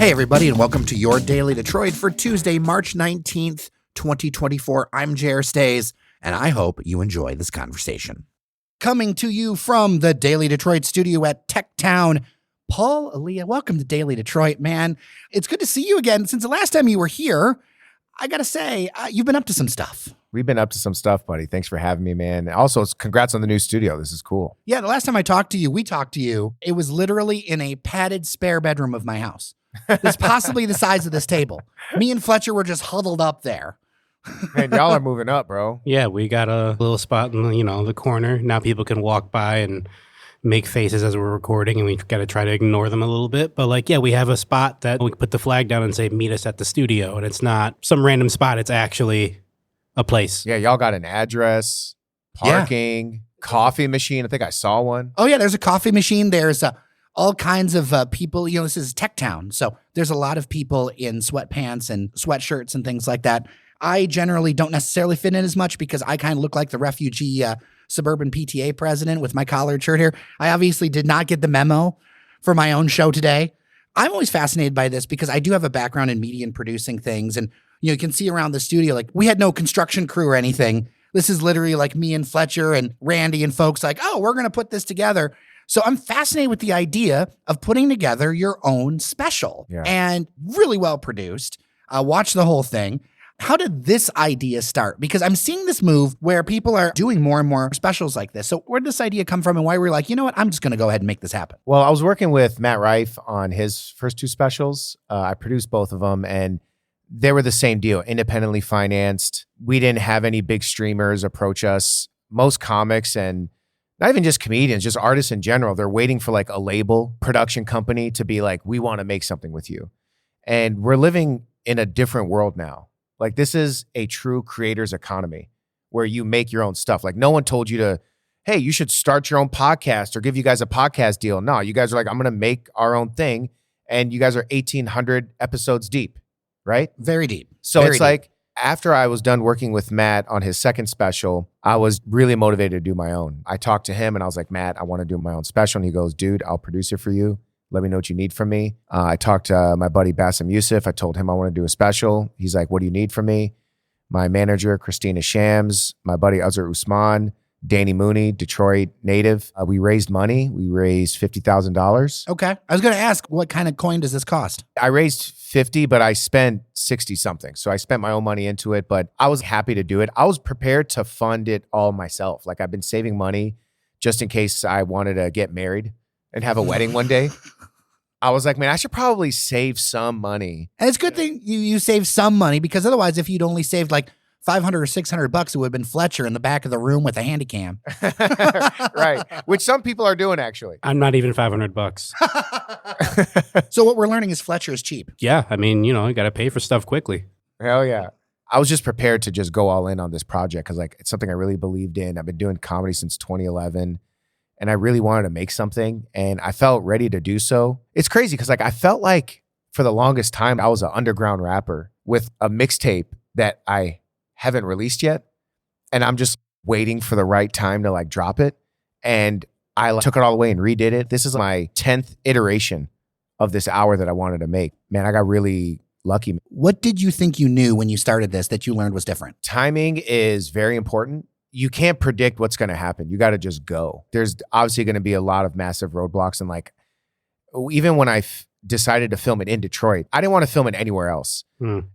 Hey, everybody, and welcome to your Daily Detroit for Tuesday, March 19th, 2024. I'm Jer Stays, and I hope you enjoy this conversation. Coming to you from the Daily Detroit studio at Tech Town, Paul Elia. Welcome to Daily Detroit, man. It's good to see you again. Since the last time you were here, I got to say, you've been up to some stuff. We've been up to some stuff, buddy. Thanks for having me, man. Also, congrats on the new studio. This is cool. Yeah, the last time we talked to you, it was literally in a padded spare bedroom of my house. It's possibly the size of this table. Me and Fletcher were just huddled up there. Man, y'all are moving up, bro. Yeah, we got a little spot in the corner. Now people can walk by and make faces as we're recording, and we got to try to ignore them a little bit. But we have a spot that we can put the flag down and say, meet us at the studio. And it's not some random spot. It's actually a place. Yeah, y'all got an address, parking, coffee machine. I think I saw one. Oh, yeah, there's a coffee machine. There's all kinds of people. This is Tech Town. So there's a lot of people in sweatpants and sweatshirts and things like that. I generally don't necessarily fit in as much because I kind of look like the refugee suburban PTA president with my collared shirt here. I obviously did not get the memo for my own show today. I'm always fascinated by this because I do have a background in media and producing things. And you can see around the studio, we had no construction crew or anything. This is literally me and Fletcher and Randy and folks we're going to put this together. So I'm fascinated with the idea of putting together your own special and really well produced. Watch the whole thing. How did this idea start? Because I'm seeing this move where people are doing more and more specials like this. So where did this idea come from and why were you like, you know what, I'm just going to go ahead and make this happen? Well, I was working with Matt Rife on his first two specials. I produced both of them and they were the same deal, independently financed. We didn't have any big streamers approach us. Most comics and not even just comedians, just artists in general, they're waiting for a label production company to be like, we want to make something with you. And we're living in a different world now. This is a true creator's economy where you make your own stuff. No one told you to, hey, you should start your own podcast or give you guys a podcast deal. No, you guys are I'm going to make our own thing. And you guys are 1,800 episodes deep, right? Very deep. So Very it's deep. After I was done working with Matt on his second special, I was really motivated to do my own. I talked to him and I was like, Matt, I want to do my own special. And he goes, dude, I'll produce it for you. Let me know what you need from me. I talked to my buddy Bassem Youssef. I told him I want to do a special. He's like, what do you need from me? My manager, Christina Shams, my buddy Azhar Usman, Danny Mooney, Detroit native. We raised money. We raised $50,000. Okay. I was going to ask, what kind of coin does this cost? I raised 50, but I spent 60 something. So I spent my own money into it, but I was happy to do it. I was prepared to fund it all myself. I've been saving money just in case I wanted to get married and have a wedding one day. I was like, man, I should probably save some money. And it's a good thing you saved some money because otherwise if you'd only saved $500 or $600, it would have been Fletcher in the back of the room with a handy cam. Right. Which some people are doing, actually. I'm not even $500. So what we're learning is Fletcher is cheap. Yeah, you got to pay for stuff quickly. Hell yeah. I was just prepared to just go all in on this project because it's something I really believed in. I've been doing comedy since 2011 and I really wanted to make something and I felt ready to do so. It's crazy because I felt like for the longest time I was an underground rapper with a mixtape that I haven't released yet. And I'm just waiting for the right time to drop it. And I took it all away and redid it. This is my 10th iteration of this hour that I wanted to make. Man, I got really lucky. What did you think you knew when you started this that you learned was different? Timing is very important. You can't predict what's going to happen. You got to just go. There's obviously going to be a lot of massive roadblocks. And even when I decided to film it in Detroit, I didn't want to film it anywhere else.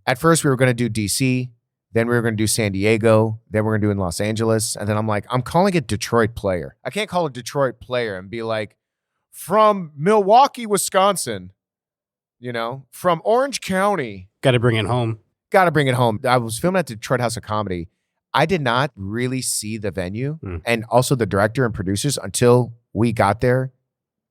At first we were going to do DC. Then we were going to do San Diego. Then we're going to do in Los Angeles. And then I'm calling it Detroit Player. I can't call it Detroit Player and be from Milwaukee, Wisconsin, from Orange County. Got to bring it home. Got to bring it home. I was filming at the Detroit House of Comedy. I did not really see the venue and also the director and producers until we got there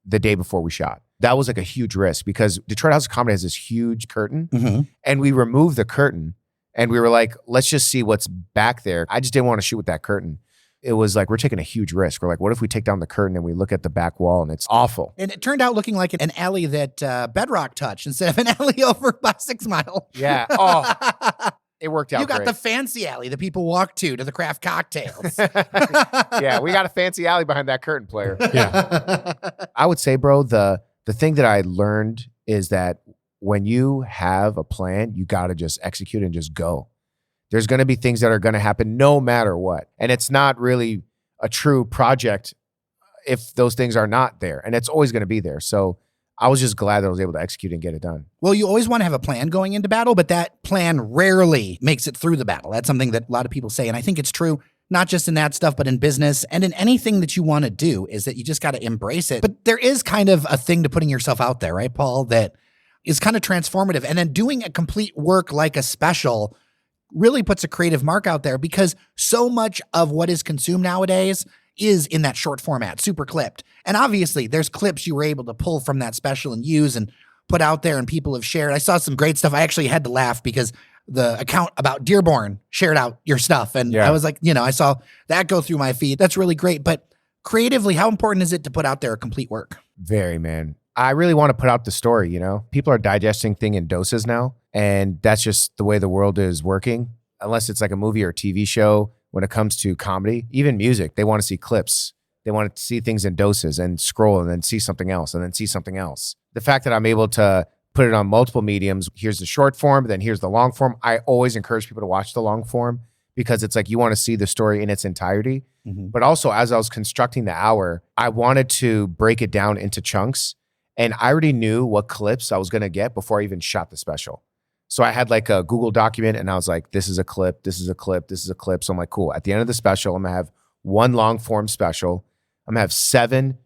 the day before we shot. That was a huge risk because Detroit House of Comedy has this huge curtain and we removed the curtain. And we were like, let's just see what's back there. I just didn't want to shoot with that curtain. It was we're taking a huge risk. We're like, what if we take down the curtain and we look at the back wall and it's awful? And it turned out looking like an alley that Bedrock touched instead of an alley over by 6 Mile. Yeah. Oh, it worked out You got great. the fancy alley that people walk to the craft cocktails. Yeah, we got a fancy alley behind that curtain, player. Yeah. I would say, bro, the thing that I learned is that when you have a plan, you got to just execute and just go. There's going to be things that are going to happen no matter what. And it's not really a true project if those things are not there. And it's always going to be there. So I was just glad that I was able to execute and get it done. Well, you always want to have a plan going into battle, but that plan rarely makes it through the battle. That's something that a lot of people say. And I think it's true, not just in that stuff, but in business and in anything that you want to do, is that you just got to embrace it. But there is kind of a thing to putting yourself out there, right, Paul, that is kind of transformative. And then doing a complete work like a special really puts a creative mark out there, because so much of what is consumed nowadays is in that short format, super clipped. And obviously there's clips you were able to pull from that special and use and put out there and people have shared. I saw some great stuff. I actually had to laugh because the account about Dearborn shared out your stuff. And I was like, I saw that go through my feed. That's really great. But creatively, how important is it to put out there a complete work? Very, man. I really want to put out the story, People are digesting things in doses now. And that's just the way the world is working. Unless it's like a movie or a TV show, when it comes to comedy, even music, they want to see clips. They want to see things in doses and scroll and then see something else and then see something else. The fact that I'm able to put it on multiple mediums, here's the short form, then here's the long form. I always encourage people to watch the long form because it's like you want to see the story in its entirety. Mm-hmm. But also, as I was constructing the hour, I wanted to break it down into chunks. And I already knew what clips I was going to get before I even shot the special. So I had like a Google document and I was like, this is a clip, this is a clip, this is a clip. So I'm like, cool. At the end of the special, I'm going to have one long form special. I'm going to have 7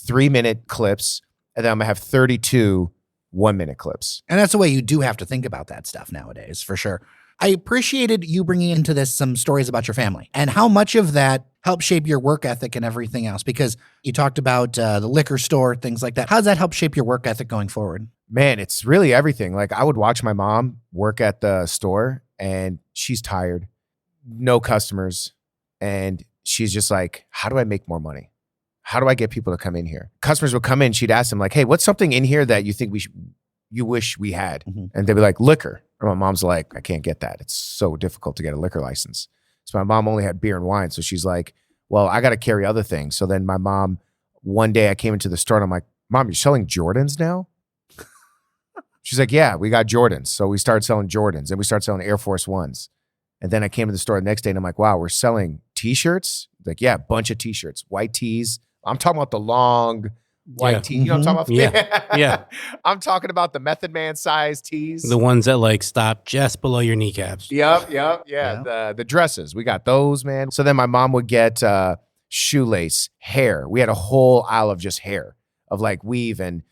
3-minute clips. And then I'm going to have 32 1-minute clips. And that's the way you do have to think about that stuff nowadays, for sure. I appreciated you bringing into this some stories about your family and how much of that helped shape your work ethic and everything else, because you talked about the liquor store, things like that. How does that help shape your work ethic going forward? Man, it's really everything. Like I would watch my mom work at the store and she's tired, no customers. And she's just like, how do I make more money? How do I get people to come in here? Customers would come in. She'd ask them like, hey, what's something in here that you think you wish we had? Mm-hmm. And they'd be like, liquor. And my mom's like, I can't get that. It's so difficult to get a liquor license. So my mom only had beer and wine. So she's like, well, I got to carry other things. So then my mom, one day I came into the store and I'm like, Mom, you're selling Jordans now? She's like, yeah, we got Jordans. So we started selling Jordans and we started selling Air Force Ones. And then I came to the store the next day and I'm like, wow, we're selling t-shirts? Like, yeah, a bunch of t-shirts, white tees. I'm talking about the long white tees. You know what I'm talking about? Yeah. I'm talking about the Method Man size tees. The ones that like stop just below your kneecaps. Yep. Yeah. The dresses. We got those, man. So then my mom would get shoelace, hair. We had a whole aisle of just hair, of like weave and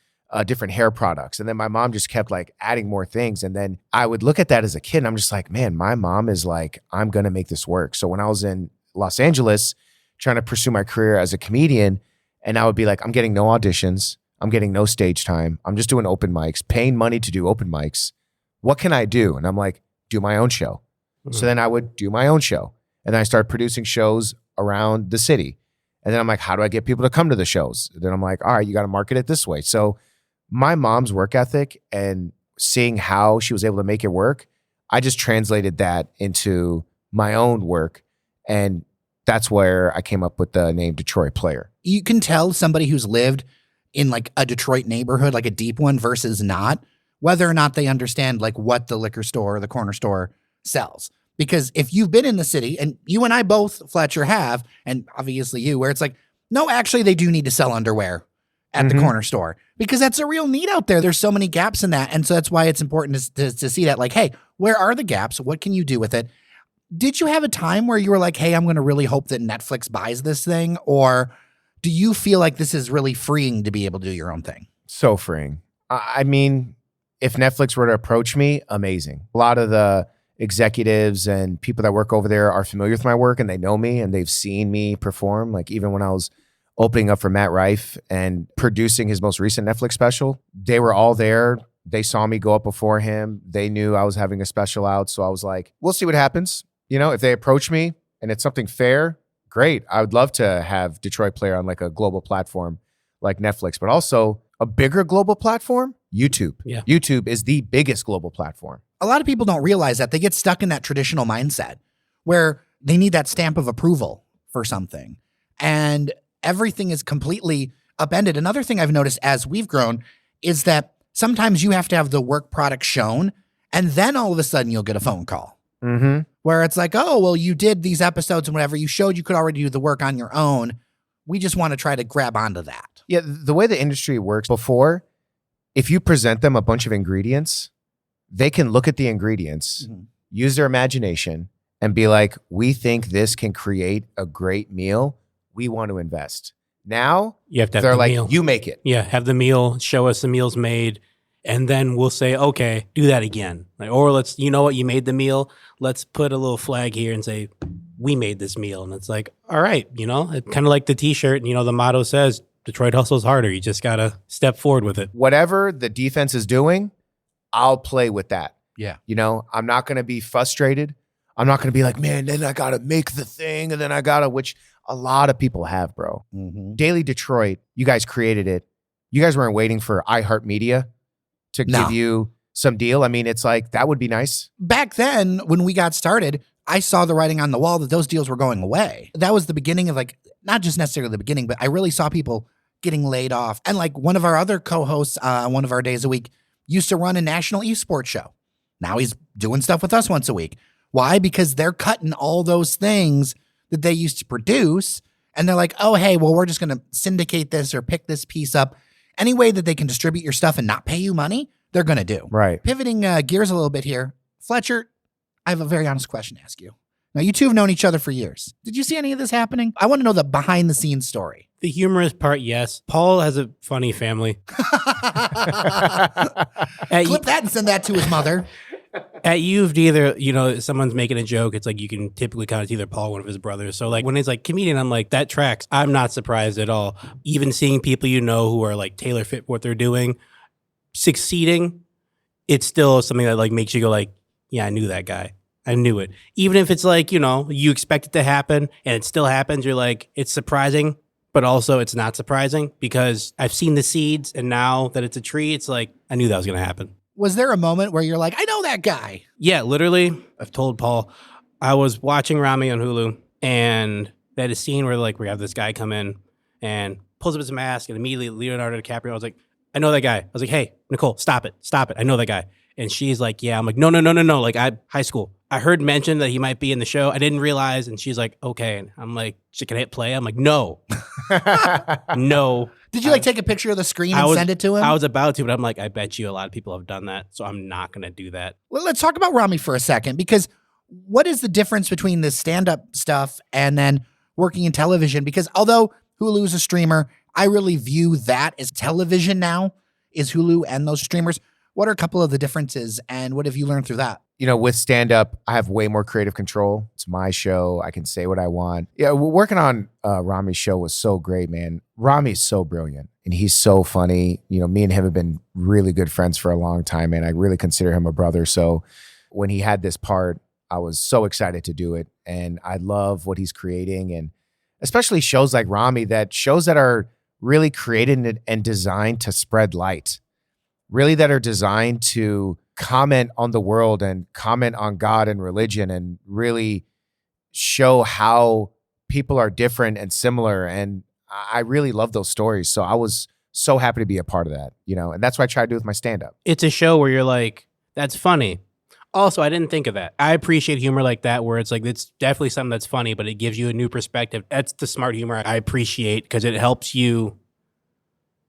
different hair products. And then my mom just kept like adding more things. And then I would look at that as a kid and I'm just like, man, my mom is like, I'm going to make this work. So when I was in Los Angeles trying to pursue my career as a comedian, and I would be like, I'm getting no auditions. I'm getting no stage time. I'm just doing open mics, paying money to do open mics. What can I do? And I'm like, do my own show. Mm-hmm. So then I would do my own show. And then I started producing shows around the city. And then I'm like, how do I get people to come to the shows? And then I'm like, all right, you got to market it this way. So my mom's work ethic and seeing how she was able to make it work, I just translated that into my own work. And that's where I came up with the name Detroit Player. You can tell somebody who's lived in like a Detroit neighborhood, like a deep one versus not, whether or not they understand like what the liquor store or the corner store sells. Because if you've been in the city, and you and I both, Fletcher, have, and obviously you, where it's like, no, actually they do need to sell underwear at the corner store, because that's a real need out there. There's so many gaps in that. And so that's why it's important to see that, like, hey, where are the gaps? What can you do with it? Did you have a time where you were like, hey, I'm going to really hope that Netflix buys this thing? Or do you feel like this is really freeing to be able to do your own thing? So freeing. I mean, if Netflix were to approach me, amazing. A lot of the executives and people that work over there are familiar with my work and they know me and they've seen me perform. Like even when I was opening up for Matt Rife and producing his most recent Netflix special, they were all there. They saw me go up before him. They knew I was having a special out. So I was like, we'll see what happens. You know, if they approach me and it's something fair, great. I would love to have Detroit Player on like a global platform like Netflix, but also a bigger global platform, YouTube. Yeah. YouTube is the biggest global platform. A lot of people don't realize that. They get stuck in that traditional mindset where they need that stamp of approval for something. And everything is completely upended. Another thing I've noticed as we've grown is that sometimes you have to have the work product shown, and then all of a sudden you'll get a phone call. Mm-hmm. Where it's like, oh, well, you did these episodes and whatever. You showed you could already do the work on your own. We just want to try to grab onto that. Yeah, the way the industry works before, if you present them a bunch of ingredients, they can look at the ingredients, use their imagination, and be like, we think this can create a great meal. We want to invest. Now, You have to have they're the like, meal. you make it. Yeah, have the meal, show us the meal's made, and then we'll say, okay, do that again. Like, or let's, you know what, you made the meal. Let's put a little flag here and say, we made this meal. And it's like, all right, you know, kind of like the t-shirt, and, you know, the motto says, Detroit hustles harder. You just got to step forward with it. Whatever the defense is doing, I'll play with that. Yeah. You know, I'm not going to be frustrated. I'm not going to be like, man, then I got to make the thing. And then I got to, which a lot of people have, bro. Daily Detroit, you guys created it. You guys weren't waiting for iHeartMedia to give you some deal. I mean, it's like, that would be nice. Back then, when we got started, I saw the writing on the wall that those deals were going away. That was the beginning of, like, not just necessarily the beginning, but I really saw people getting laid off. And like one of our other co-hosts on one of our days a week used to run a national esports show. Now he's doing stuff with us once a week. Why? Because they're cutting all those things that they used to produce. And they're like, oh, hey, well, we're just going to syndicate this or pick this piece up. Any way that they can distribute your stuff and not pay you money, they're going to do. Right. Pivoting gears a little bit here. Fletcher, I have a very honest question to ask you. Now, you two have known each other for years. Did you see any of this happening? I want to know the behind the scenes story. The humorous part, yes. Paul has a funny family. Clip that and send that to his mother. At U of D, either, you know, someone's making a joke. It's like you can typically count it's either Paul or one of his brothers. So like when it's like comedian, I'm like, that tracks. I'm not surprised at all. Even seeing people you know who are like tailor fit what they're doing, succeeding, it's still something that like makes you go like, yeah, I knew that guy. I knew it. Even if it's like, you know, you expect it to happen and it still happens, you're like, it's surprising, but also it's not surprising because I've seen the seeds, and now that it's a tree, it's like, I knew that was going to happen. Was there a moment where you're like, I know that guy? Yeah, literally. I've told Paul, I was watching Rami on Hulu, and they had a scene where like we have this guy come in and pulls up his mask, and immediately Leonardo DiCaprio, I was like, I know that guy. I was like, hey, Nicole, stop it. I know that guy. And she's like, yeah. I'm like, no. Like, high school. I heard mention that he might be in the show. I didn't realize. And she's like, okay. And I'm like, can I hit play? I'm like, no. No. Did you like take a picture of the screen and send it to him? I was about to, but I'm like, I bet you a lot of people have done that. So I'm not going to do that. Well, let's talk about Rami for a second, because what is the difference between the stand-up stuff and then working in television? Because although Hulu is a streamer, I really view that as television now, is Hulu and those streamers. What are a couple of the differences, and what have you learned through that? You know, with stand-up, I have way more creative control. It's my show. I can say what I want. Yeah, working on Rami's show was so great, man. Rami's so brilliant, and he's so funny. You know, me and him have been really good friends for a long time, and I really consider him a brother. So when he had this part, I was so excited to do it, and I love what he's creating, and especially shows like Rami, shows that are really created and designed to spread light. Really that are designed to comment on the world and comment on God and religion and really show how people are different and similar. And I really love those stories. So I was so happy to be a part of that, you know, and that's what I try to do with my stand-up. It's a show where you're like, that's funny. Also, I didn't think of that. I appreciate humor like that, where it's like, it's definitely something that's funny, but it gives you a new perspective. That's the smart humor I appreciate, because it helps you,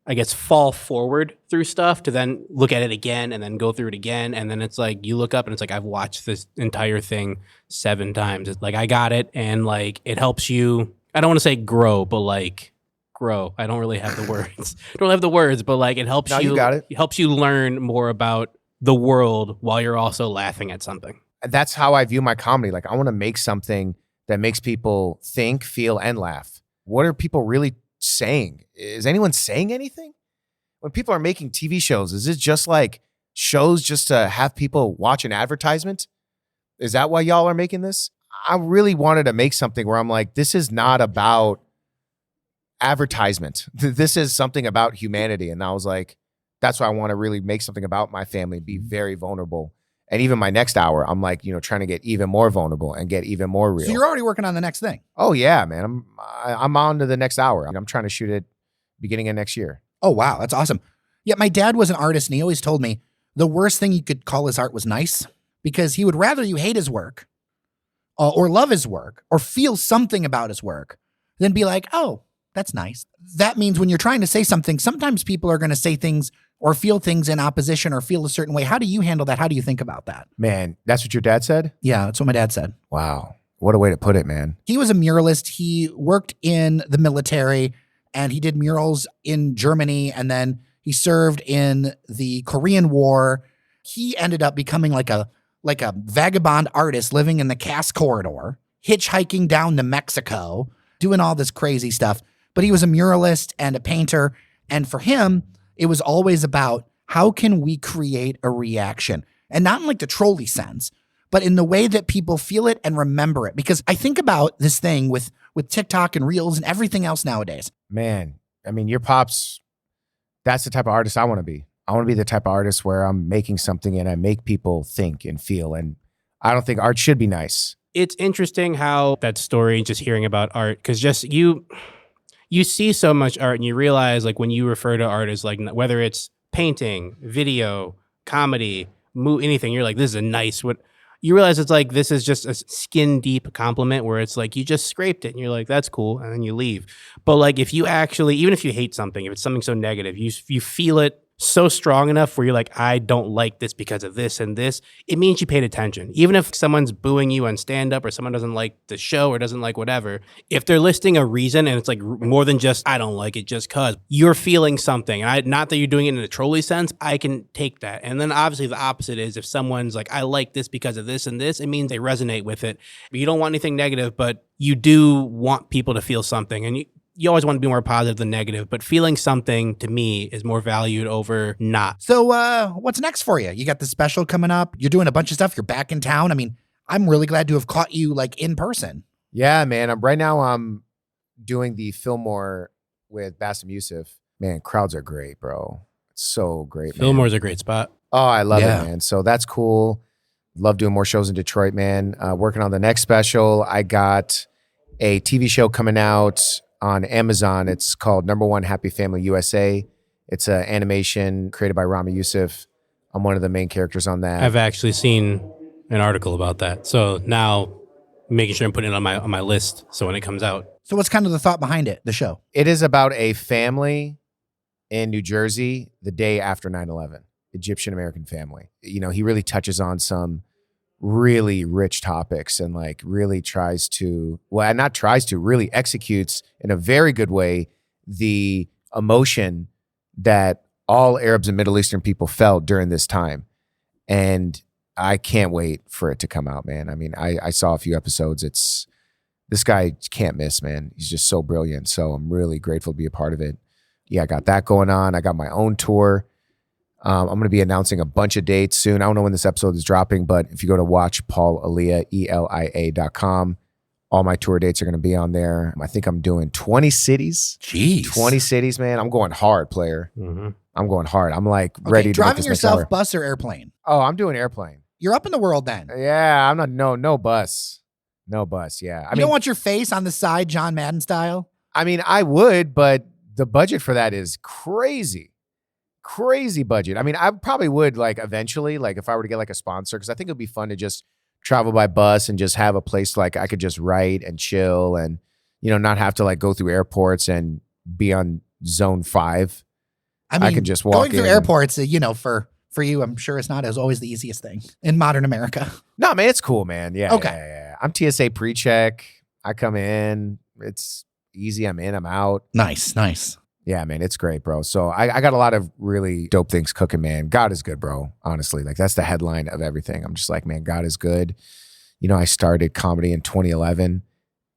I guess, fall forward through stuff to then look at it again and then go through it again. And then it's like, you look up and it's like, I've watched this entire thing 7 times. It's like, I got it. And like, it helps you, I don't want to say grow, but like grow. I don't really have the words. I don't have the words, but like, it helps you got it. It helps you learn more about the world while you're also laughing at something. That's how I view my comedy. Like, I want to make something that makes people think, feel, and laugh. What are people really saying? Is anyone saying anything? When people are making TV shows, is it just like shows just to have people watch an advertisement? Is that why y'all are making this? I really wanted to make something where I'm like, this is not about advertisement. This is something about humanity. And I was like, that's why I want to really make something about my family, be very vulnerable. And even my next hour, I'm like, you know, trying to get even more vulnerable and get even more real. So you're already working on the next thing. Oh yeah, man. I'm on to the next hour. I'm trying to shoot it beginning of next year. Oh, wow. That's awesome. Yeah, my dad was an artist, and he always told me the worst thing you could call his art was nice, because he would rather you hate his work or love his work or feel something about his work than be like, oh, that's nice. That means when you're trying to say something, sometimes people are going to say things or feel things in opposition or feel a certain way. How do you handle that? How do you think about that? Man, that's what your dad said? Yeah, that's what my dad said. Wow. What a way to put it, man. He was a muralist. He worked in the military and he did murals in Germany, and then he served in the Korean War. He ended up becoming like a vagabond artist living in the Cass Corridor, hitchhiking down to Mexico, doing all this crazy stuff. But he was a muralist and a painter. And for him, it was always about how can we create a reaction? And not in like the trolley sense, but in the way that people feel it and remember it. Because I think about this thing with TikTok and Reels and everything else nowadays. Man, I mean, your pops, that's the type of artist I want to be. I want to be the type of artist where I'm making something and I make people think and feel. And I don't think art should be nice. It's interesting how that story, just hearing about art, because just you see so much art and you realize, like, when you refer to art as, like, whether it's painting, video, comedy, anything, you're like, this is a nice, what you realize it's like, this is just a skin deep compliment where it's like, you just scraped it and you're like, that's cool. And then you leave. But like, if you actually, even if you hate something, if it's something so negative, you feel it so strong enough where you're like, I don't like this because of this and this, it means you paid attention. Even if someone's booing you on stand-up or someone doesn't like the show or doesn't like whatever, if they're listing a reason and it's like more than just, I don't like it just cause, you're feeling something. And not that you're doing it in a trolley sense, I can take that. And then obviously the opposite is if someone's like, I like this because of this and this, it means they resonate with it. You don't want anything negative, but you do want people to feel something. And you always want to be more positive than negative, but feeling something to me is more valued over not. So what's next for you? You got the special coming up. You're doing a bunch of stuff. You're back in town. I mean, I'm really glad to have caught you like in person. Yeah, man. Right now I'm doing the Fillmore with Bassem Youssef. Man, crowds are great, bro. It's so great, man. Fillmore's a great spot. Oh, I love it, man. So that's cool. Love doing more shows in Detroit, man. Working on the next special. I got a TV show coming out on Amazon. It's called Number One Happy Family USA. It's an animation created by Rami Youssef. I'm one of the main characters on that. I've actually seen an article about that. So now making sure I'm putting it on my list so when it comes out. So what's kind of the thought behind it, the show? It is about a family in New Jersey the day after 9/11, Egyptian-American family. You know, he really touches on some really rich topics and like really really executes in a very good way the emotion that all Arabs and Middle Eastern people felt during this time. And I can't wait for it to come out, man. I mean, I saw a few episodes. This guy can't miss, man. He's just so brilliant. So I'm really grateful to be a part of it. Yeah, I got that going on. I got my own tour. I'm going to be announcing a bunch of dates soon. I don't know when this episode is dropping, but if you go to watch Paul Elia, ELIA.com, all my tour dates are going to be on there. I think I'm doing 20 cities. Jeez. 20 cities, man. I'm going hard, player. Mm-hmm. I'm going hard. I'm like ready to driving make this yourself, next hour. bus or airplane? Oh, I'm doing airplane. You're up in the world then. Yeah, I'm not, no bus. No bus, yeah. You don't want your face on the side, John Madden style? I mean, I would, but the budget for that is crazy. Crazy budget. I mean, I probably would like eventually, like if I were to get like a sponsor, because I think it would be fun to just travel by bus and just have a place like I could just write and chill and, you know, not have to like go through airports and be on zone 5. I mean, I can just walk going through in airports, you know, for you, I'm sure it's not as always the easiest thing in modern America. No, man, it's cool, man. Yeah. Okay. Yeah. I'm TSA pre-check. I come in. It's easy. I'm in, I'm out. Nice. Yeah, man, it's great, bro. So I got a lot of really dope things cooking, man. God is good, bro. Honestly, like that's the headline of everything. I'm just like, man, God is good. You know, I started comedy in 2011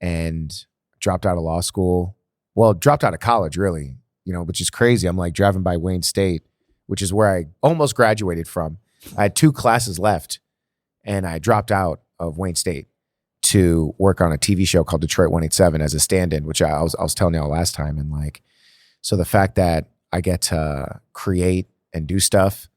and dropped out of law school. Well, dropped out of college, really, you know, which is crazy. I'm like driving by Wayne State, which is where I almost graduated from. I had 2 classes left and I dropped out of Wayne State to work on a TV show called Detroit 187 as a stand-in, which I was telling y'all last time. And like, so the fact that I get to create and do stuff,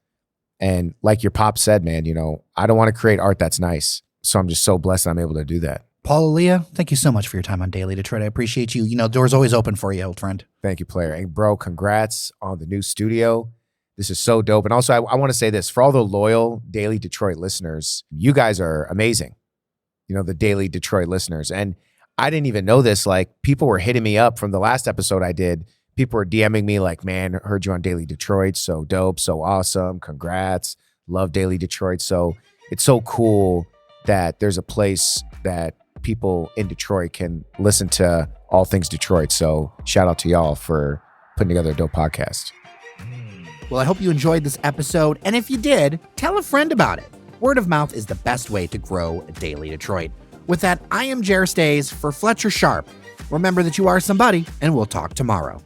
and like your pop said, man, you know, I don't want to create art that's nice. So I'm just so blessed that I'm able to do that. Paul Elia, thank you so much for your time on Daily Detroit. I appreciate you. You know, doors always open for you, old friend. Thank you, player. And bro, congrats on the new studio. This is so dope. And also, I want to say this for all the loyal Daily Detroit listeners, you guys are amazing. You know, the Daily Detroit listeners. And I didn't even know this. Like, people were hitting me up from the last episode I did. People were DMing me like, man, heard you on Daily Detroit. So dope. So awesome. Congrats. Love Daily Detroit. So it's so cool that there's a place that people in Detroit can listen to all things Detroit. So shout out to y'all for putting together a dope podcast. Well, I hope you enjoyed this episode. And if you did, tell a friend about it. Word of mouth is the best way to grow Daily Detroit. With that, I am Jer Stays for Fletcher Sharp. Remember that you are somebody, and we'll talk tomorrow.